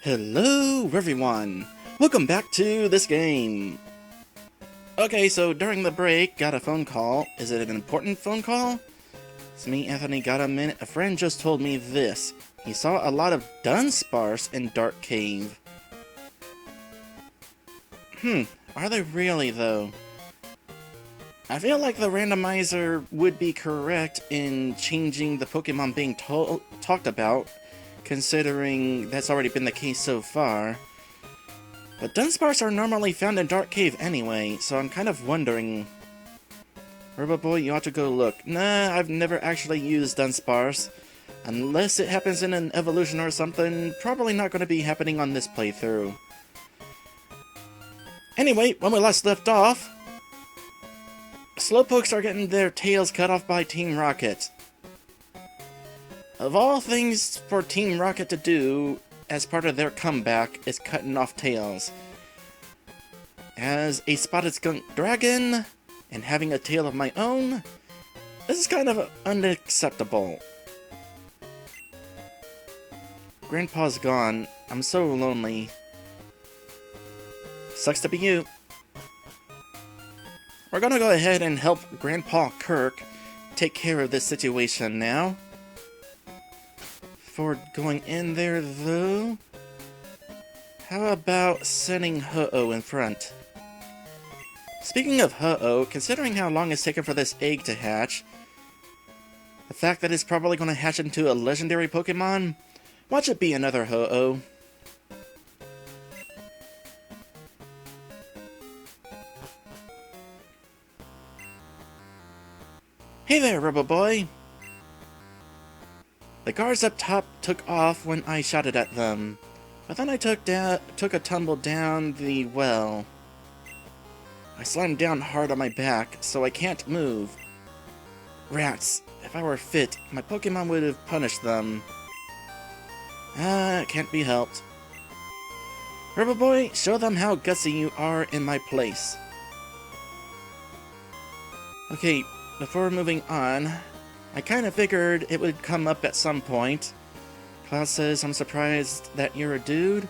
Hello everyone! Welcome back to this game! Okay, so during the break, got a phone call. Is it an important phone call? It's me, Anthony, got a minute. A friend just told me this. He saw a lot of Dunsparce in Dark Cave. Are they really though? I feel like the randomizer would be correct in changing the Pokemon being talked about, considering that's already been the case so far. But Dunsparce are normally found in Dark Cave anyway, so I'm kind of wondering... Roboboy, you ought to go look. Nah, I've never actually used Dunsparce. Unless it happens in an evolution or something, probably not going to be happening on this playthrough. Anyway, when we last left off, Slowpokes are getting their tails cut off by Team Rocket. Of all things for Team Rocket to do as part of their comeback is cutting off tails. As a spotted skunk dragon and having a tail of my own, this is kind of unacceptable. Grandpa's gone. I'm so lonely. Sucks to be you. We're gonna go ahead and help Grandpa Kirk take care of this situation now. Before going in there, though, how about sending Ho-Oh in front? Speaking of Ho-Oh, considering how long it's taken for this egg to hatch, the fact that it's probably going to hatch into a legendary Pokemon, watch it be another Ho-Oh. Hey there, Roboboy! The guards up top took off when I shouted at them, but then I took a tumble down the well. I slammed down hard on my back, so I can't move. Rats, if I were fit, my Pokemon would have punished them. It can't be helped. Roboboy, show them how gutsy you are in my place. Okay, before moving on, I kinda figured it would come up at some point. Cloud says, I'm surprised that you're a dude.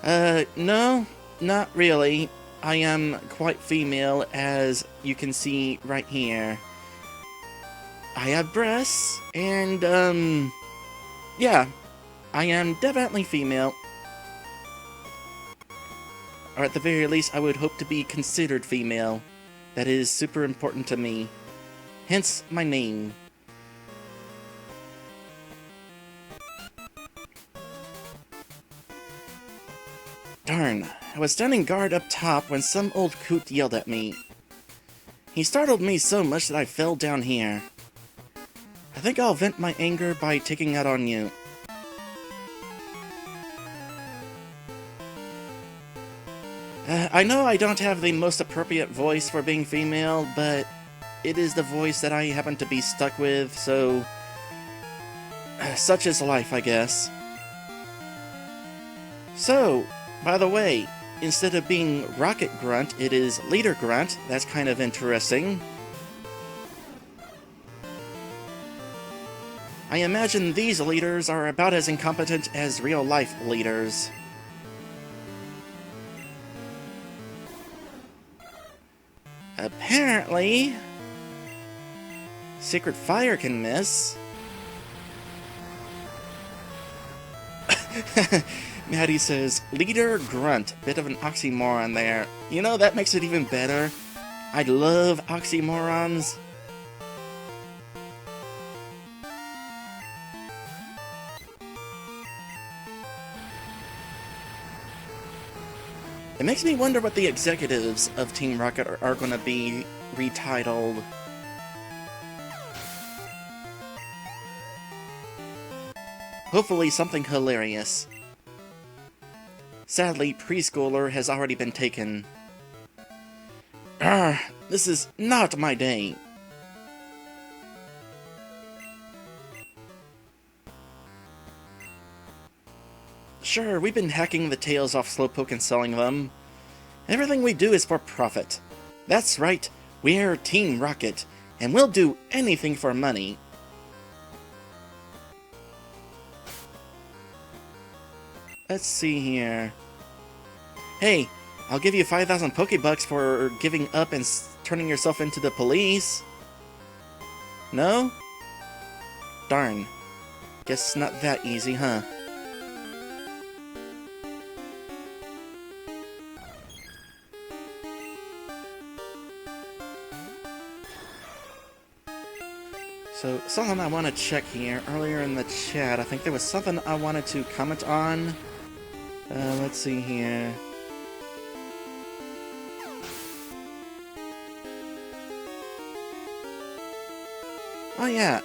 No, not really. I am quite female, as you can see right here. I have breasts, and, yeah, I am definitely female. Or at the very least, I would hope to be considered female. That is super important to me. Hence my name. Darn, I was standing guard up top when some old coot yelled at me. He startled me so much that I fell down here. I think I'll vent my anger by taking out on you. I know I don't have the most appropriate voice for being female, but it is the voice that I happen to be stuck with, so... such is life, I guess. So, by the way, instead of being Rocket Grunt, it is Leader Grunt. That's kind of interesting. I imagine these leaders are about as incompetent as real-life leaders. Apparently... Sacred Fire can miss. Maddie says, Leader Grunt. Bit of an oxymoron there. You know, that makes it even better. I love oxymorons. It makes me wonder what the executives of Team Rocket are going to be retitled. Hopefully something hilarious. Sadly, preschooler has already been taken. This is not my day. Sure, we've been hacking the tails off Slowpoke and selling them. Everything we do is for profit. That's right, we're Team Rocket, and we'll do anything for money. Let's see here. Hey, I'll give you 5,000 Pokebucks for giving up and turning yourself into the police. No? Darn. Guess not that easy, huh? So, something I want to check here. Earlier in the chat, I think there was something I wanted to comment on. Let's see here. Oh yeah.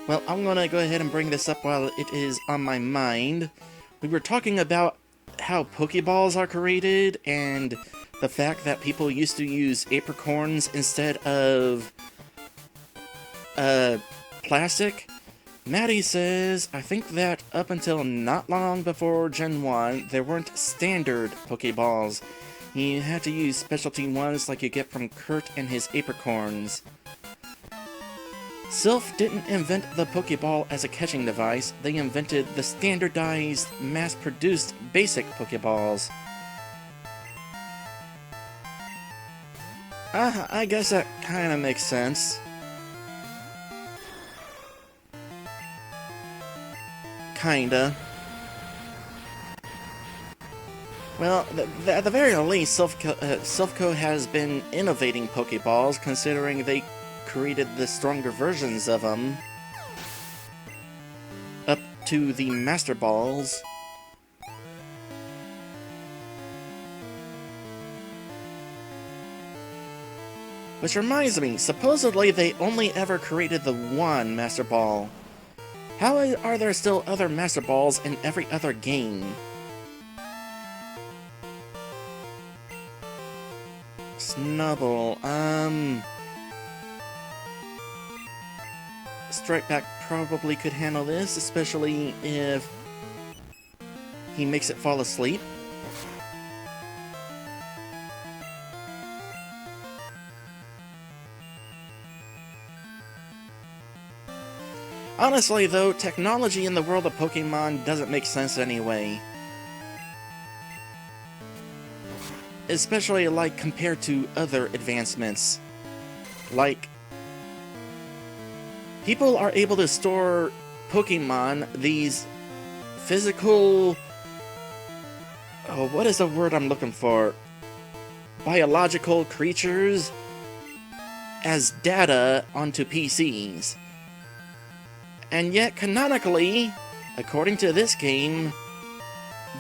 Well, I'm gonna go ahead and bring this up while it is on my mind. We were talking about how Pokeballs are created, and the fact that people used to use apricorns instead of plastic. Maddie says, I think that up until not long before Gen 1, there weren't standard Pokeballs. You had to use specialty ones like you get from Kurt and his apricorns. Sylph didn't invent the Pokeball as a catching device, they invented the standardized, mass-produced basic Pokeballs. I guess that kinda makes sense. Kinda. Well, at the very least, Silphco has been innovating Pokeballs, considering they created the stronger versions of them. Up to the Master Balls. Which reminds me, supposedly they only ever created the one Master Ball. How are there still other Master Balls in every other game? Snubble, Stripeback probably could handle this, especially if he makes it fall asleep. Honestly though, technology in the world of Pokemon doesn't make sense anyway. Especially like compared to other advancements. Like, people are able to store Pokemon, these physical... Oh, what is the word I'm looking for? Biological creatures as data onto PCs. And yet, canonically, according to this game,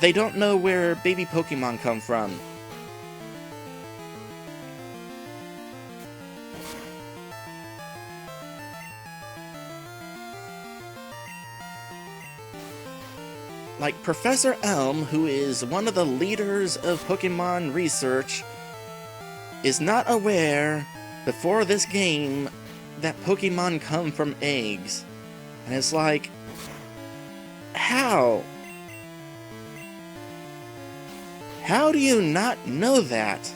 they don't know where baby Pokemon come from. Like, Professor Elm, who is one of the leaders of Pokemon research, is not aware, before this game, that Pokemon come from eggs. And it's like, how? How do you not know that?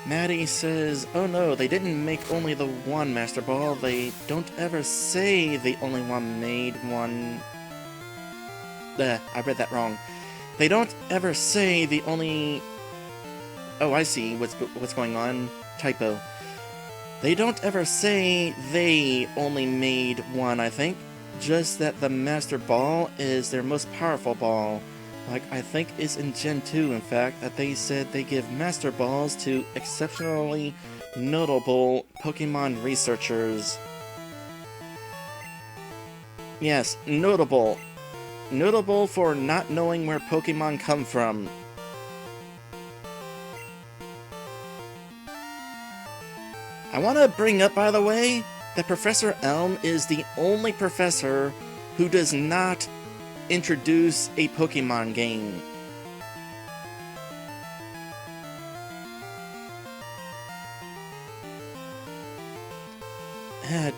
Maddie says, oh no, they didn't make only the one Master Ball. They don't ever say they only one made one... I read that wrong. They don't ever say the only... Oh, I see what's going on. Typo. They don't ever say they only made one, I think. Just that the Master Ball is their most powerful ball. Like, I think it's in Gen 2, in fact, that they said they give Master Balls to exceptionally notable Pokemon researchers. Yes, notable. Notable for not knowing where Pokemon come from. I want to bring up, by the way, that Professor Elm is the only professor who does not introduce a Pokemon game.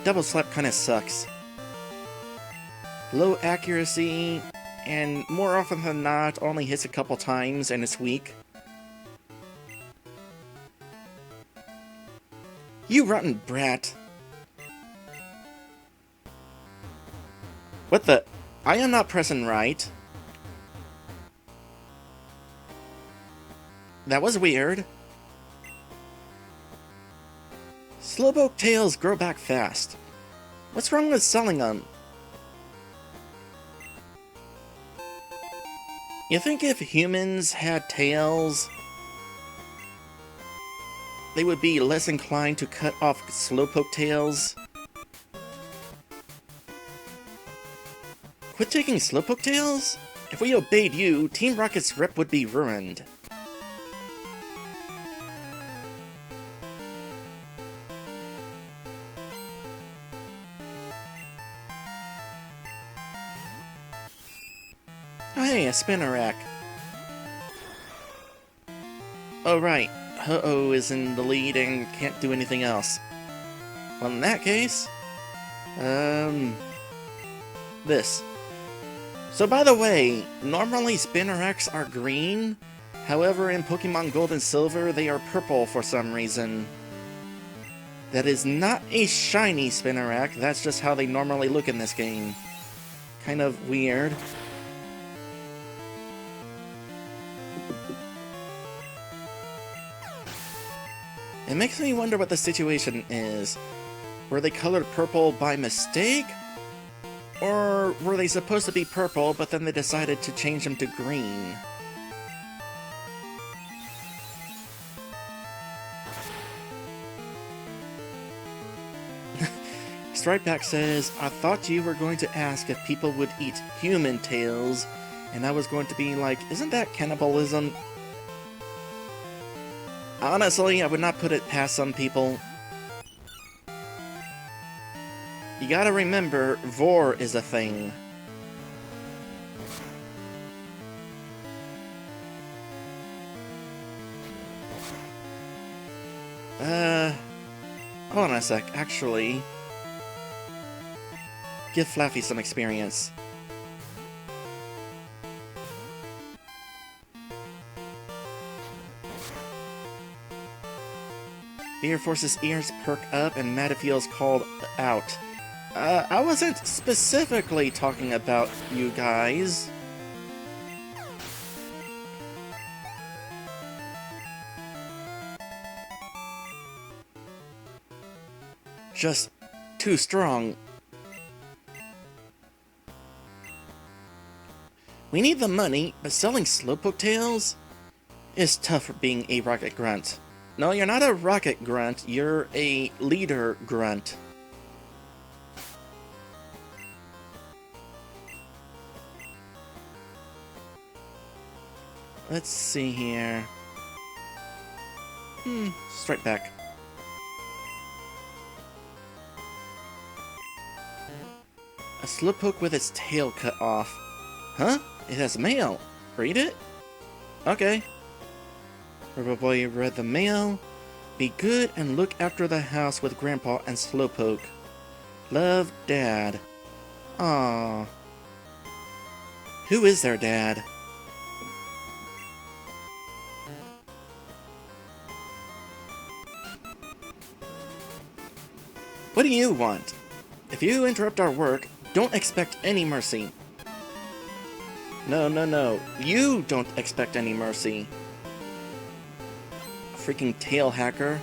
Double Slap kinda sucks. low accuracy, and more often than not only hits a couple times and it's weak. You rotten brat. What the? I am not pressing right. That was weird. Slowpoke tails grow back fast. What's wrong with selling them? You think if humans had tails, they would be less inclined to cut off Slowpoke tails? Quit taking Slowpoke tails? If we obeyed you, Team Rocket's rep would be ruined. Oh hey, a Spinnerack. Oh right, Ho-Oh is in the lead and can't do anything else. Well in that case... this. So by the way, normally Spinneracks are green, however in Pokemon Gold and Silver they are purple for some reason. That is not a shiny Spinnerack, that's just how they normally look in this game. Kind of weird. It makes me wonder what the situation is. Were they colored purple by mistake? Or were they supposed to be purple, but then they decided to change them to green? Stripeback says, I thought you were going to ask if people would eat human tails, and I was going to be like, isn't that cannibalism? Honestly, I would not put it past some people. You gotta remember, vor is a thing. Hold on a sec, actually. Give Flaffy some experience. Beer Force's ears perk up and Matta feels called out. I wasn't specifically talking about you guys. Just too strong. We need the money, but selling Slowpoke tails is tough for being a rocket grunt. No, you're not a rocket grunt, you're a leader grunt. Let's see here. Straight back. A Slowpoke with its tail cut off. Huh? It has mail. Read it? Okay. Rubber Boy read the mail. Be good and look after the house with Grandpa and Slowpoke. Love, Dad. Aww. Who is their dad? What do you want? If you interrupt our work, don't expect any mercy. No, no, no. You don't expect any mercy. Freaking tail hacker.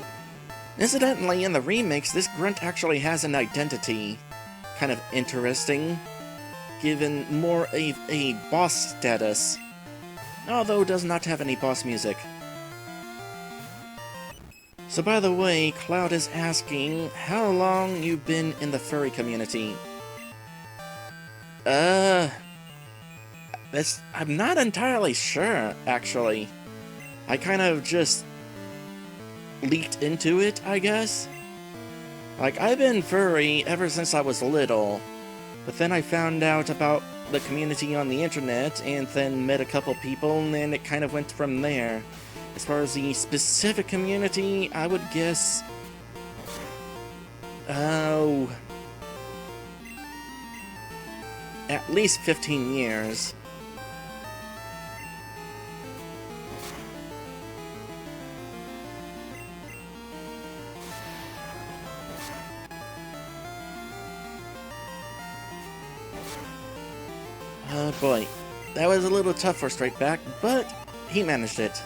Incidentally, in the remakes, this grunt actually has an identity. Kind of interesting. Given more of a boss status. Although does not have any boss music. So by the way, Cloud is asking how long you've been in the furry community. I'm not entirely sure, actually. I kind of just leaked into it, I guess. Like, I've been furry ever since I was little, but then I found out about the community on the internet, and then met a couple people, and then it kind of went from there. As far as the specific community, I would guess... Oh... at least 15 years. Oh boy, that was a little tough for Straight Back, but he managed it.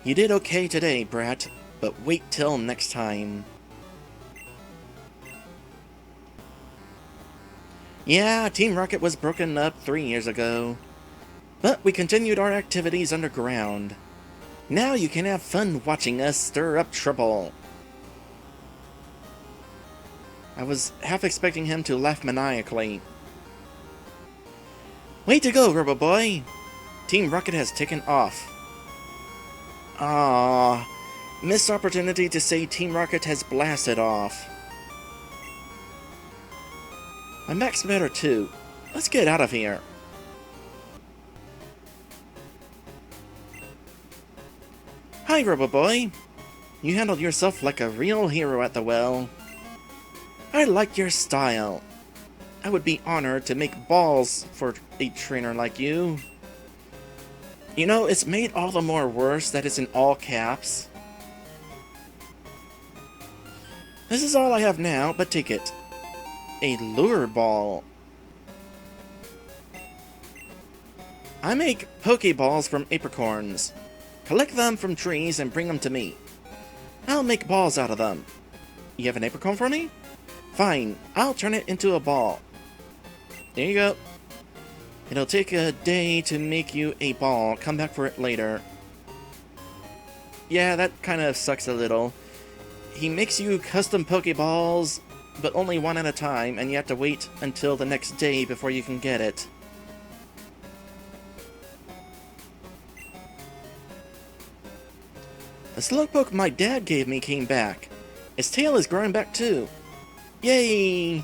You did okay today, Brat, but wait till next time. Yeah, Team Rocket was broken up 3 years ago, but we continued our activities underground. Now you can have fun watching us stir up trouble. I was half expecting him to laugh maniacally. Way to go, Robo-Boy! Team Rocket has taken off. Ah, missed opportunity to say Team Rocket has blasted off. My mech's better too. Let's get out of here. Hi, Robo-Boy. You handled yourself like a real hero at the well. I like your style. I would be honored to make balls for a trainer like you. You know, it's made all the more worse that it's in all caps. This is all I have now, but take it. A lure ball. I make Pokeballs from apricorns. Collect them from trees and bring them to me. I'll make balls out of them. You have an apricorn for me? Fine, I'll turn it into a ball. There you go. It'll take a day to make you a ball. Come back for it later. Yeah, that kind of sucks a little. He makes you custom Pokeballs, but only one at a time, and you have to wait until the next day before you can get it. The Slowpoke my dad gave me came back. Its tail is growing back too. Yay!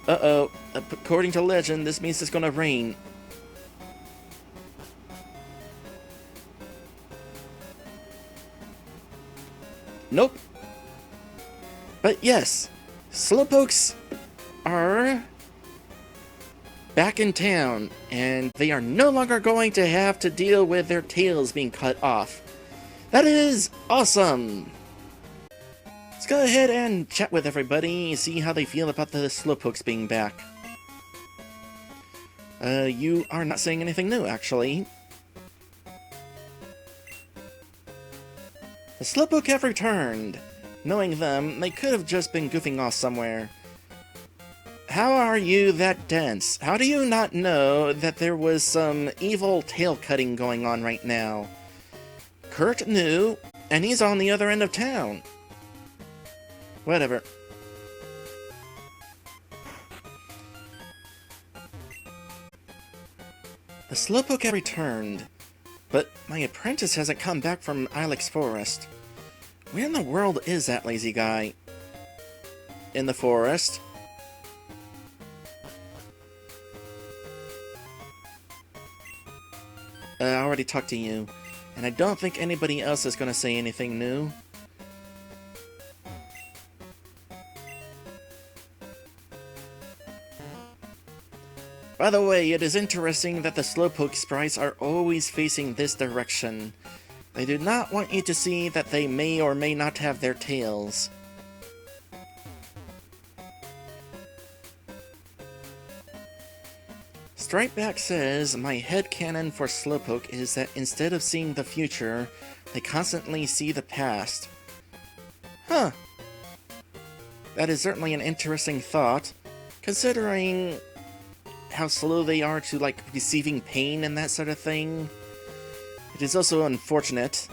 Uh-oh. According to legend, this means it's gonna rain. Nope. But yes, Slowpokes are back in town, and they are no longer going to have to deal with their tails being cut off. That is awesome! Let's go ahead and chat with everybody, see how they feel about the Slowpokes being back. You are not saying anything new, actually. The Slowpoke have returned. Knowing them, they could have just been goofing off somewhere. How are you that dense? How do you not know that there was some evil tail cutting going on right now? Kurt knew, and he's on the other end of town. Whatever. The Slowpoke have returned, but my apprentice hasn't come back from Ilex Forest. Where in the world is that lazy guy? In the forest? I already talked to you, and I don't think anybody else is going to say anything new. By the way, it is interesting that the Slowpoke sprites are always facing this direction. They do not want you to see that they may or may not have their tails. Stripeback says, my headcanon for Slowpoke is that instead of seeing the future, they constantly see the past. Huh. That is certainly an interesting thought, considering how slow they are to, like, receiving pain and that sort of thing. It is also unfortunate.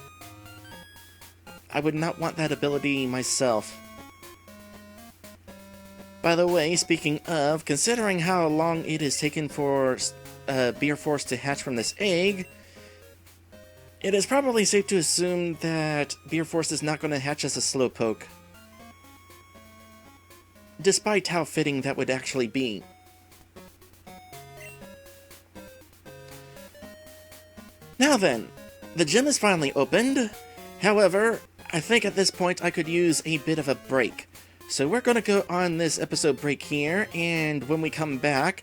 I would not want that ability myself. By the way, speaking of, considering how long it has taken for Beer Force to hatch from this egg, it is probably safe to assume that Beer Force is not going to hatch as a Slowpoke. Despite how fitting that would actually be. Now then, the gym is finally opened. However, I think at this point I could use a bit of a break. So we're gonna go on this episode break here, and when we come back,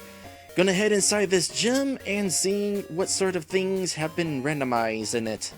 gonna head inside this gym and see what sort of things have been randomized in it.